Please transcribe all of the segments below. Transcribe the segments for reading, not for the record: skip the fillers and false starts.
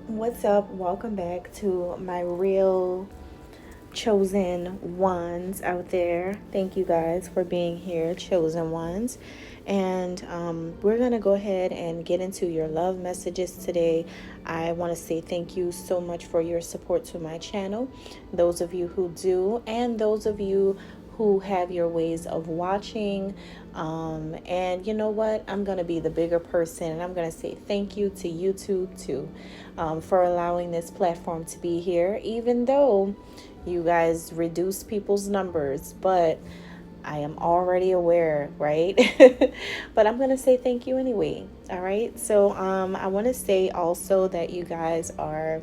What's up? Welcome back to my real chosen ones out there. Thank you guys for being here, chosen ones. And we're going to go ahead and get into your love messages today. I want to say thank you so much for your support to my channel. Those of you who do, and those of you who have your ways of watching. And you know what? I'm going to be the bigger person, and I'm going to say thank you to YouTube too, for allowing this platform to be here, even though you guys reduce people's numbers, but I am already aware, right? But I'm going to say thank you anyway. All right. So I want to say also that you guys are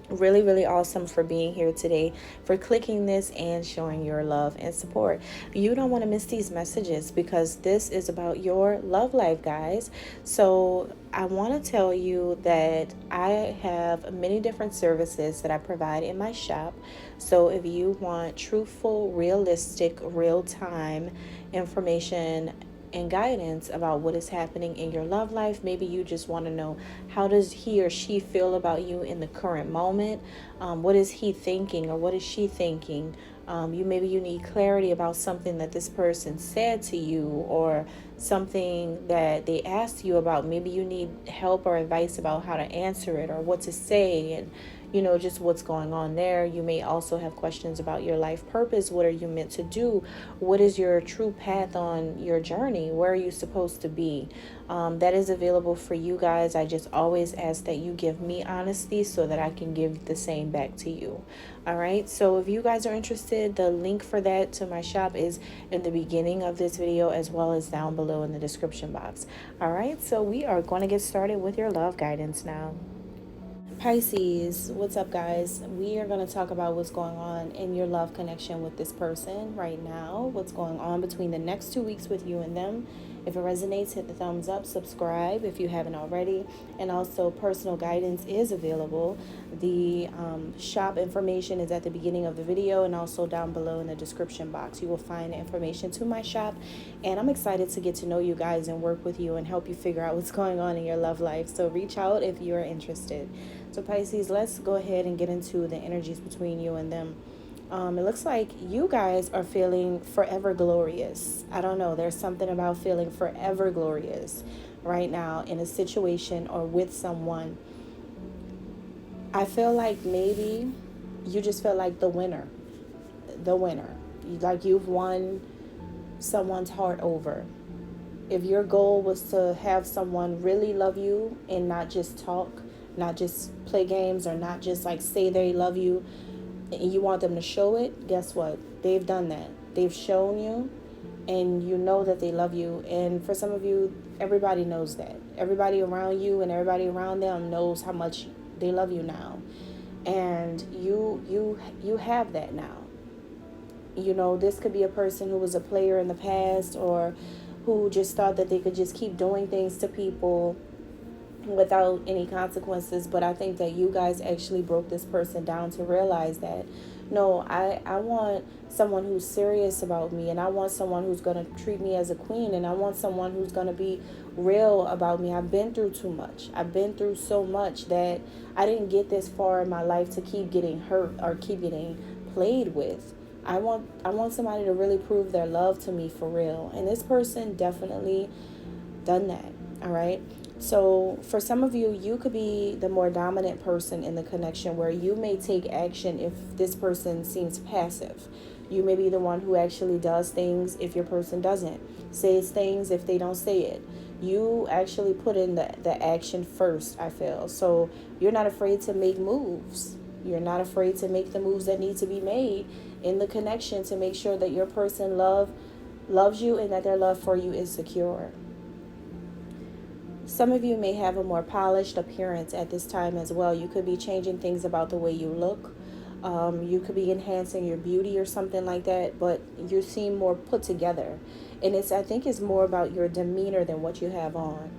really awesome for being here today, for clicking this and showing your love and support. You don't want to miss these messages because this is about your love life, guys. So I want to tell you that I have many different services that I provide in my shop. So if you want truthful, realistic, real-time information and guidance about what is happening in your love life. Maybe you just want to know, how does he or she feel about you in the current moment? What is he thinking or what is she thinking? Maybe you need clarity about something that this person said to you, or something that they asked you about. Maybe you need help or advice about how to answer it or what to say, and just what's going on there. You may also have questions about your life purpose. What are you meant to do? What is your true path on your journey? Where are you supposed to be? That is available for you guys. I just always ask that you give me honesty so that I can give the same back to you. All right. So if you guys are interested, the link for that to my shop is in the beginning of this video, as well as down below in the description box. All right. So we are going to get started with your love guidance now. Pisces, what's up, guys? We are going to talk about what's going on in your love connection with this person right now, what's going on between the next 2 weeks with you and them. If it resonates, hit the thumbs up, subscribe if you haven't already, and also personal guidance is available. The shop information is at the beginning of the video and also down below in the description box. You will find information to my shop, and I'm excited to get to know you guys and work with you and help you figure out what's going on in your love life. So reach out if you're interested. So Pisces, let's go ahead and get into the energies between you and them. It looks like you guys are feeling forever glorious. I don't know. There's something about feeling forever glorious right now in a situation or with someone. I feel like maybe you just feel like the winner. The winner. Like you've won someone's heart over. If your goal was to have someone really love you and not just talk, not just play games, or not just like say they love you, and you want them to show it, guess what? They've done that. They've shown you, and you know that they love you. And for some of you, everybody knows that. Everybody around you and everybody around them knows how much they love you now. And you have that now. This could be a person who was a player in the past, or who just thought that they could just keep doing things to people without any consequences. But I think that you guys actually broke this person down to realize that, no, I want someone who's serious about me, and I want someone who's going to treat me as a queen, and I want someone who's going to be real about me. I've been through too much. I've been through so much that I didn't get this far in my life to keep getting hurt or keep getting played with. I want somebody to really prove their love to me for real. And this person definitely done that. All right. So for some of you, you could be the more dominant person in the connection, where you may take action if this person seems passive. You may be the one who actually does things if your person doesn't. Says things if they don't say it. You actually put in the action first, I feel. So you're not afraid to make moves. You're not afraid to make the moves that need to be made in the connection to make sure that your person loves you and that their love for you is secure. Some of you may have a more polished appearance at this time as well. You could be changing things about the way you look. You could be enhancing your beauty or something like that, but you seem more put together. And I think it's more about your demeanor than what you have on.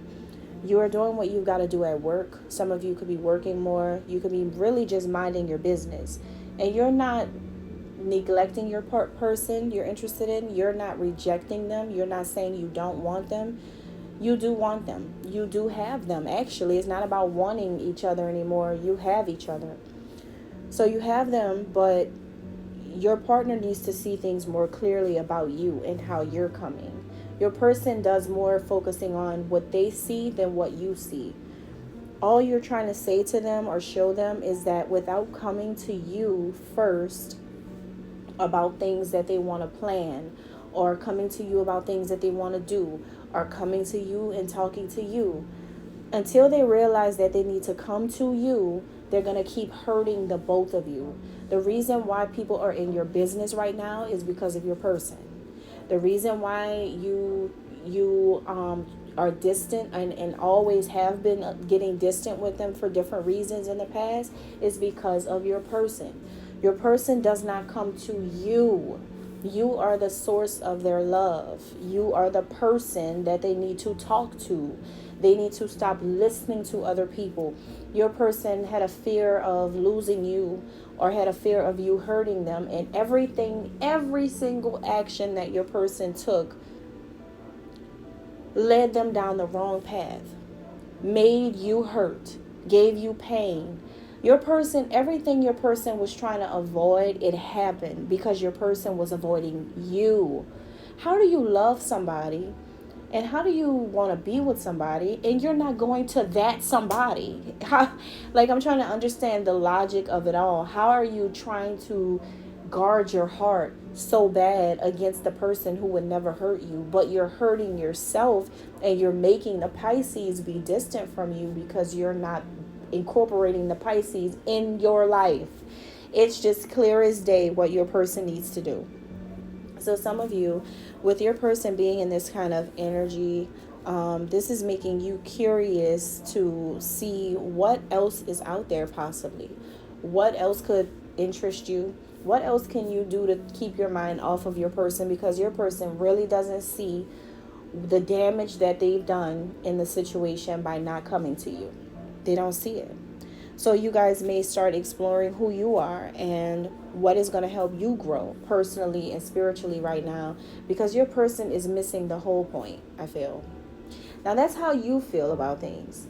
You are doing what you've got to do at work. Some of you could be working more. You could be really just minding your business. And you're not neglecting your person you're interested in. You're not rejecting them. You're not saying you don't want them. You do want them. You do have them. Actually, it's not about wanting each other anymore. You have each other. So you have them, but your partner needs to see things more clearly about you and how you're coming. Your person does more focusing on what they see than what you see. All you're trying to say to them or show them is that without coming to you first about things that they want to plan, or coming to you about things that they want to do, or coming to you and talking to you, until they realize that they need to come to you, they're going to keep hurting the both of you. The reason why people are in your business right now is because of your person. The reason why you are distant and always have been getting distant with them for different reasons in the past is because of your person. Your person does not come to you. You are the source of their love. You are the person that they need to talk to. They need to stop listening to other people. Your person had a fear of losing you or had a fear of you hurting them, and every single action that your person took led them down the wrong path, made you hurt, gave you pain. Your person, everything your person was trying to avoid, it happened because your person was avoiding you. How do you love somebody and how do you want to be with somebody and you're not going to that somebody? Like, I'm trying to understand the logic of it all. How are you trying to guard your heart so bad against the person who would never hurt you, but you're hurting yourself and you're making the Pisces be distant from you because you're not incorporating the Pisces in your life? It's just clear as day what your person needs to do. So some of you, with your person being in this kind of energy, this is making you curious to see what else is out there possibly. What else could interest you? What else can you do to keep your mind off of your person? Because your person really doesn't see the damage that they've done in the situation by not coming to you. They don't see it. So you guys may start exploring who you are and what is going to help you grow personally and spiritually right now, because your person is missing the whole point, I feel. Now that's how you feel about things.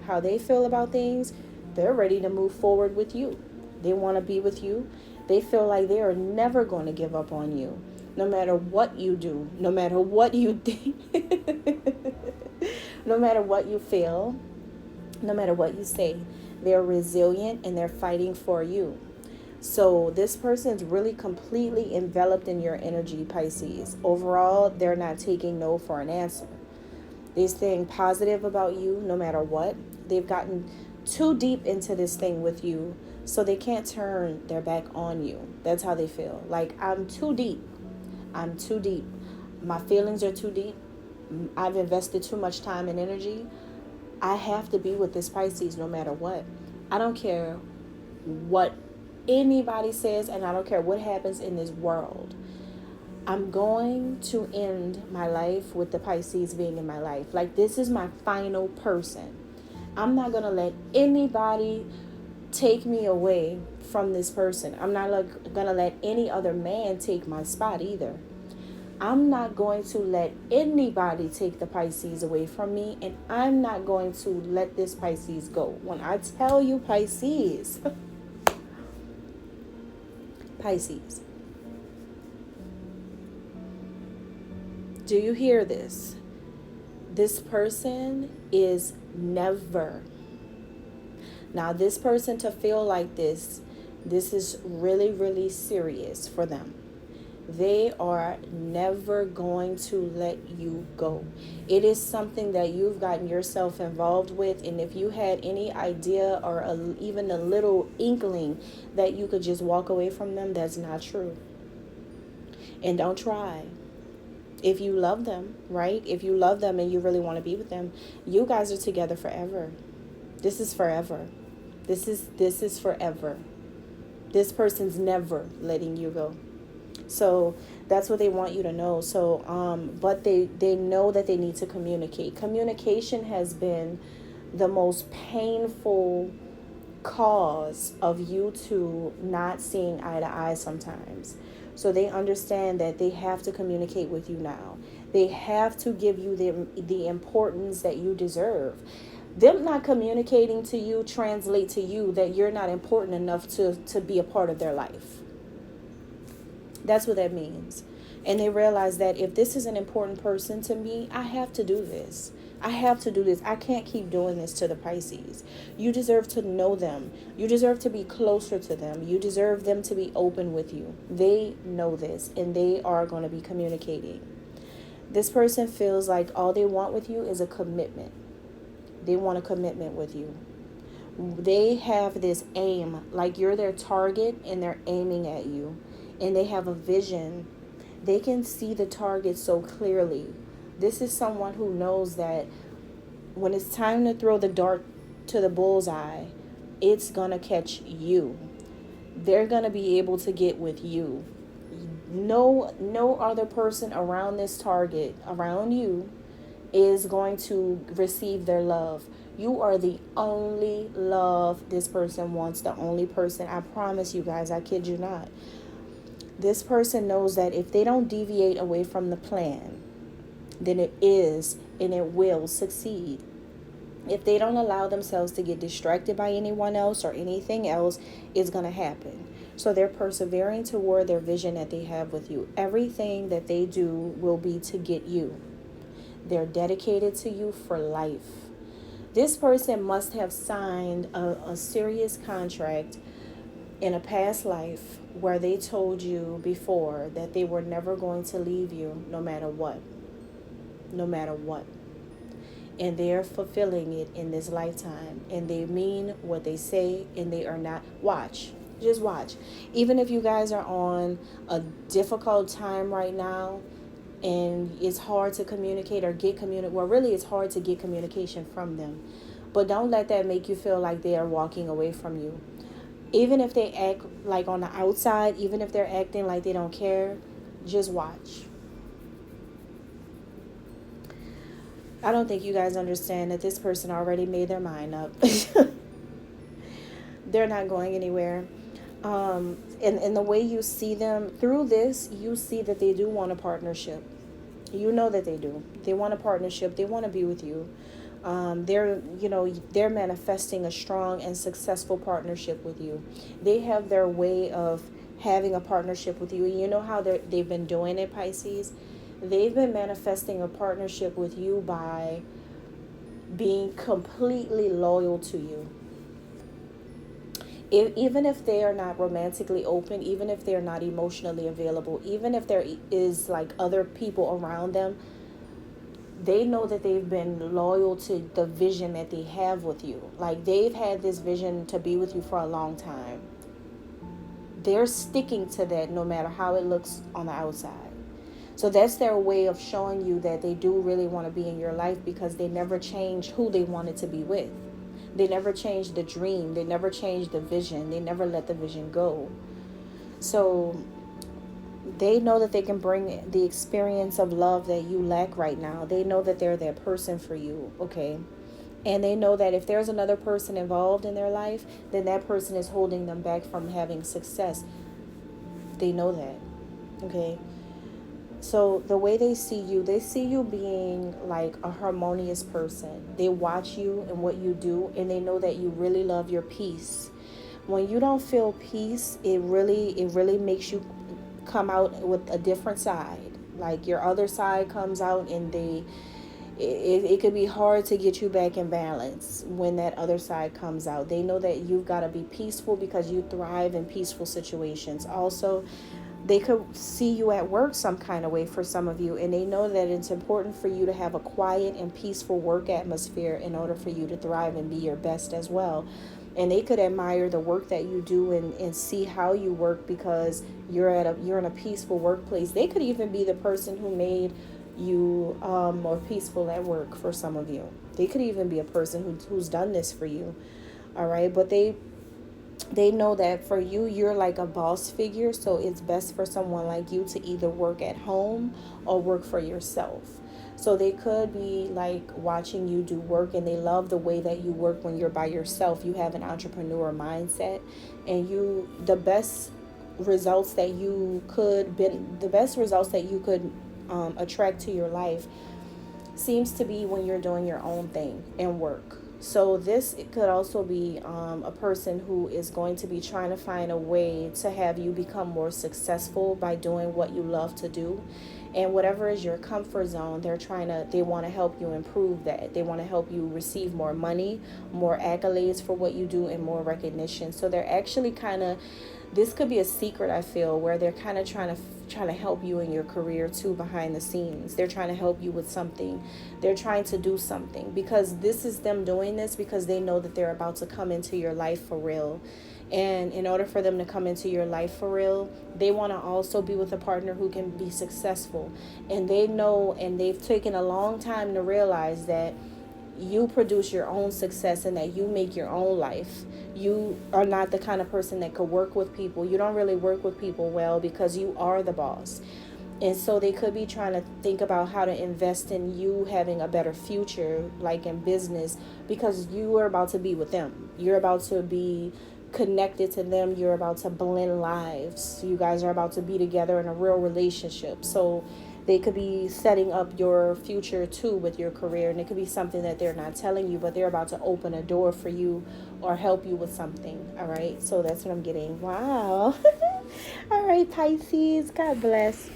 How they feel about things, they're ready to move forward with you. They want to be with you. They feel like they are never going to give up on you. No matter what you do, no matter what you think, no matter what you feel, no matter what you say, they're resilient and they're fighting for you. So this person's really completely enveloped in your energy, Pisces. Overall, they're not taking no for an answer. They're staying positive about you no matter what. They've gotten too deep into this thing with you, so they can't turn their back on you. That's how they feel. Like, I'm too deep. I'm too deep. My feelings are too deep. I've invested too much time and energy. I have to be with this Pisces no matter what. I don't care what anybody says, and I don't care what happens in this world. I'm going to end my life with the Pisces being in my life. Like, this is my final person. I'm not going to let anybody take me away from this person. I'm not going to let any other man take my spot either. I'm not going to let anybody take the Pisces away from me, and I'm not going to let this Pisces go. When I tell you Pisces, Pisces, do you hear this? This person is never. Now, this person to feel like this is really, really serious for them. They are never going to let you go. It is something that you've gotten yourself involved with, and if you had any idea or even a little inkling that you could just walk away from them, that's not true. And don't try. If you love them, right? If you love them and you really want to be with them, you guys are together forever. This is forever. This is forever. This person's never letting you go. So that's what they want you to know. So, but they know that they need to communicate. Communication has been the most painful cause of you two not seeing eye to eye sometimes. So they understand that they have to communicate with you now. They have to give you the importance that you deserve. Them not communicating to you translate to you that you're not important enough to be a part of their life. That's what that means. And they realize that if this is an important person to me, I have to do this. I have to do this. I can't keep doing this to the Pisces. You deserve to know them. You deserve to be closer to them. You deserve them to be open with you. They know this, and they are going to be communicating. This person feels like all they want with you is a commitment. They want a commitment with you. They have this aim, like you're their target, and they're aiming at you. And they have a vision. They can see the target so clearly. This is someone who knows that when it's time to throw the dart to the bullseye, it's going to catch you. They're going to be able to get with you. No other person around this target, around you, is going to receive their love. You are the only love this person wants, the only person. I promise you guys, I kid you not. This person knows that if they don't deviate away from the plan, then it is and it will succeed. If they don't allow themselves to get distracted by anyone else or anything else, it's going to happen. So they're persevering toward their vision that they have with you. Everything that they do will be to get you. They're dedicated to you for life. This person must have signed a serious contract in a past life where they told you before that they were never going to leave you no matter what. No matter what. And they're fulfilling it in this lifetime. And they mean what they say, and they are not. Watch. Just watch. Even if you guys are on a difficult time right now, and it's hard to communicate or get well, really it's hard to get communication from them. But don't let that make you feel like they are walking away from you. Even if they act like on the outside, even if they're acting like they don't care, just watch. I don't think you guys understand that this person already made their mind up. They're not going anywhere. And the way you see them through this, you see that they do want a partnership. You know that they do. They want a partnership. They want to be with you. They're manifesting a strong and successful partnership with you. They have their way of having a partnership with you. You know how they've been doing it, Pisces? They've been manifesting a partnership with you by being completely loyal to you. Even if they are not romantically open, even if they're not emotionally available, even if there is like other people around them, they know that they've been loyal to the vision that they have with you. Like they've had this vision to be with you for a long time. They're sticking to that no matter how it looks on the outside. So that's their way of showing you that they do really want to be in your life, because they never changed who they wanted to be with. They never changed the dream. They never changed the vision. They never let the vision go. So they know that they can bring the experience of love that you lack right now. They know that they're that person for you, okay? And they know that if there's another person involved in their life, then that person is holding them back from having success. They know that, okay? So the way they see you being like a harmonious person. They watch you and what you do, and they know that you really love your peace. When you don't feel peace, it really makes you come out with a different side. Like your other side comes out, and it could be hard to get you back in balance when that other side comes out. They know that you've got to be peaceful because you thrive in peaceful situations. Also, they could see you at work some kind of way for some of you, and they know that it's important for you to have a quiet and peaceful work atmosphere in order for you to thrive and be your best as well. And they could admire the work that you do and see how you work because you're in a peaceful workplace. They could even be the person who made you more peaceful at work for some of you. They could even be a person who's done this for you. All right, but they know that for you, you're like a boss figure, so it's best for someone like you to either work at home or work for yourself. So they could be like watching you do work, and they love the way that you work when you're by yourself. You have an entrepreneur mindset, and the best results that you could attract to your life seems to be when you're doing your own thing and work. So this it could also be a person who is going to be trying to find a way to have you become more successful by doing what you love to do. And whatever is your comfort zone, they want to help you improve that. They want to help you receive more money, more accolades for what you do, and more recognition. So they're actually this could be a secret, I feel, where they're kind of trying to help you in your career too, behind the scenes. They're trying to help you with something. They're trying to do something, because this is them doing this because they know that they're about to come into your life for real. And in order for them to come into your life for real, they want to also be with a partner who can be successful. And they know, and they've taken a long time to realize that you produce your own success and that you make your own life. You are not the kind of person that could work with people. You don't really work with people well because you are the boss. And so they could be trying to think about how to invest in you having a better future, like in business, because you are about to be with them. You're about to be connected to them. You're about to blend lives. You guys are about to be together in a real relationship. So they could be setting up your future too with your career, and it could be something that they're not telling you, but they're about to open a door for you or help you with something. All right, so that's what I'm getting. Wow. All right, Pisces, God bless.